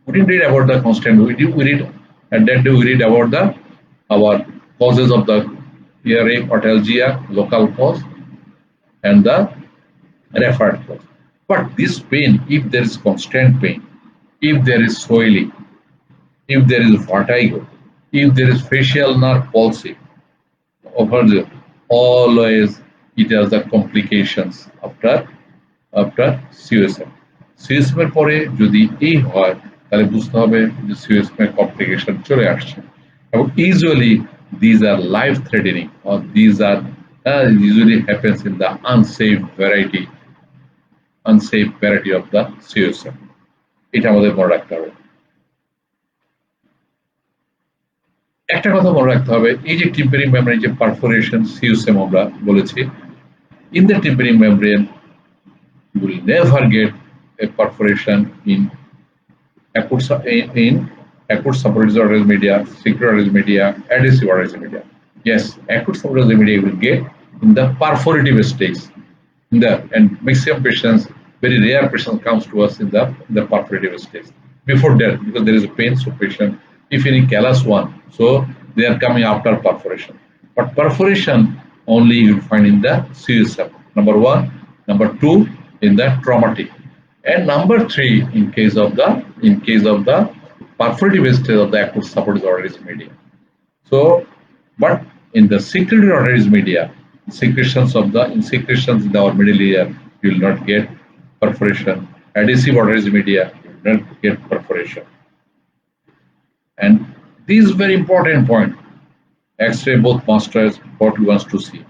we didn't read about the constant, we read, and then we read about our causes of the earache, otalgia, local cause, and the referred cause. But this pain, if there is constant pain, if there is swelling, if there is vertigo, if there is facial nerve palsy, always it has the complications after CSF. CSF এর পরে যদি এই হয় তাহলে বুঝতে হবে যে CSF এর কমপ্লিকেশন চলে আসছে এবং usually these are life threatening or these are usually happens in the unsafe variety of the CSF. এটা আমাদের মনে রাখতে হবে। একটা কথা মনে রাখতে হবে, এই যে টিম্পারিং মেমব্রেন যে পারফোরেশন সিউসেম আমরা বলেছি, in the tympanic membrane you will never get a perforation in acute subarachnoid media, secretory media, adhesive artery media. Yes, acute subarachnoid media you will get in the perforative stage. And maximum patients, very rare patients comes to us in the perforative stage. Before that, because there is a pain, so patient, if any callus one, so they are coming after perforation. But perforation only you will find in the CSF. Number one, number two in the traumatic, and number three in case of the perforative stage of the acute subarachnoid media. So, but in the secretory arteries media, secretions in our middle layer, you will not get perforation. Adhesive arteries media, you will not get perforation. And this is very important point. X-ray both masters what we want to see.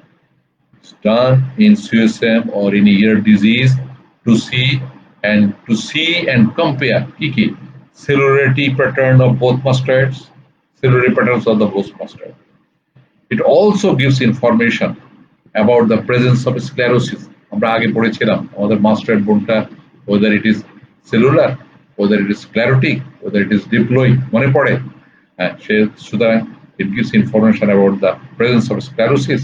It's done in CSM or in ear disease to see and compare kiki cellularity pattern of both mastoids, cellulary patterns of the both mastoid. It also gives information about the presence of sclerosis. আমরা আগে পড়েছিলাম আমাদের mastoid বোনটা whether it is cellular, whether it is sclerotic, whether it is diploid মনে পড়ে সুতরাং it gives information about the presence of sclerosis.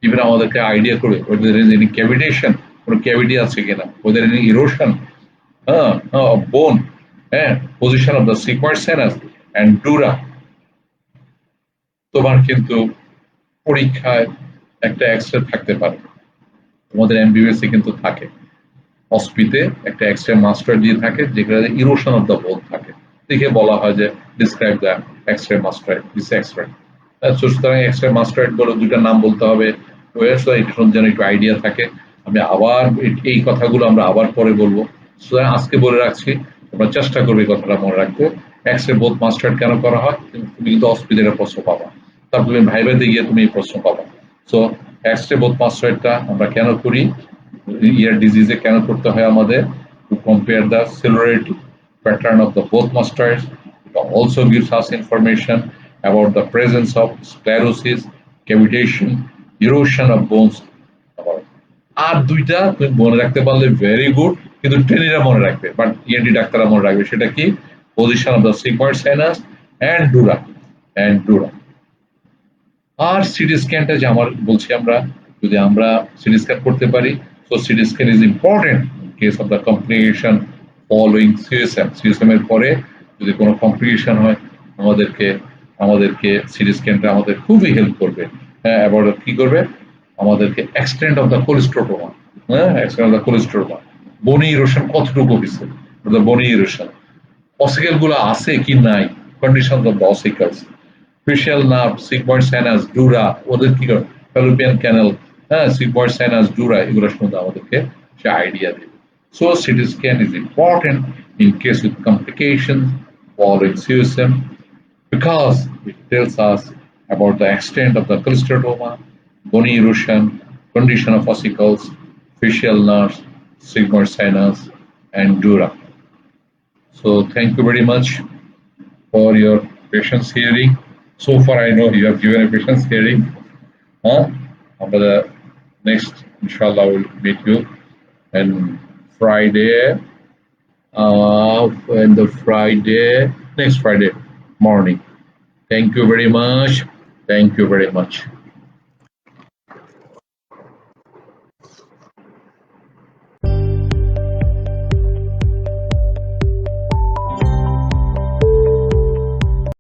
Even আমাদেরকে idea করবে whether there is any cavitation, কোনো ক্যাভিটি আছে কিনা, whether any erosion of bone, position of the sigmoid sinus and dura. তোমার কিন্তু পরীক্ষায় একটা এক্সরে থাকতে পারে, তোমাদের এমবিবিএস এ কিন্তু থাকে, অস্পিতে একটা এক্সরে মাস্টার দিয়ে থাকে যেখানে ইরোশন অফ দ্য বোন থাকে, দেখে বলা হয় যে describe the x-ray master this x-ray. সুতরাং এক্সরে মাস্টার বলে দুইটা নাম বলতে হবে যেন একটু আইডিয়া থাকে। আমি আবার এই কথাগুলো আমরা আবার পরে বলবো, সুতরাং আজকে বলে রাখছি তোমরা চেষ্টা করবে কথাটা মনে রাখতে। এক্সরে বোথ মাস্টার কেন করা হয় তুমি কিন্তু অস্পিদের প্রশ্ন পাবা, তারপর তুমি ভাইভাতে গিয়ে তুমি এই প্রশ্ন পাবা। সো এক্সরে বোথ মাস্টারটা আমরা কেন করি, ear disease কেন করতে হয় আমাদের, to compare the cellularity pattern of the both mastoids. It also gives us information about the presence of sclerosis, cavitation, erosion of bones. আর দুইটা তুমি মনে রাখতে পারলে ভেরি গুড, কিন্তু ট্রেনিরা মনে রাখবে, বাট ইএনটি ডাক্তাররা মনে রাখবে। সেটা কি, position of the sigmoid sinus and dura. আর সিটি স্ক্যানটা যে আমার বলছি আমরা যদি আমরা সিটি স্ক্যান করতে পারি, so CT scan is important in case of the complication following CSM এর পরে যদি কোনো কমপ্লিকেশন হয় আমাদেরকে সিটি স্ক্যানটা আমাদের খুবই হেল্প করবে। অ্যাবাউট কি করবে, আমাদেরকে extent of the cholesteatoma, extent of the cholesteatoma, bony erosion কতটুকু হয়েছে, বনি ইরোশন, অসিকেল গুলো আছে কি নাই, condition of the ossicles, facial nerve, sigmoid sinus, dura, ওদের কি করে fallopian canal, sigmoid sinus, dura, এগুলোর সম্বন্ধে আমাদেরকে সে আইডিয়া দেবে। So CT scan is important in case with complications following CSM because it tells us about the extent of the cholesteatoma, bony erosion, condition of ossicles, facial nerves, sigmoid sinus, and dura. So thank you very much for your patience hearing. So far, I know you have given a patience hearing. But next, inshallah, we'll meet you on Friday. Next Friday morning. Thank you very much. Thank you very much.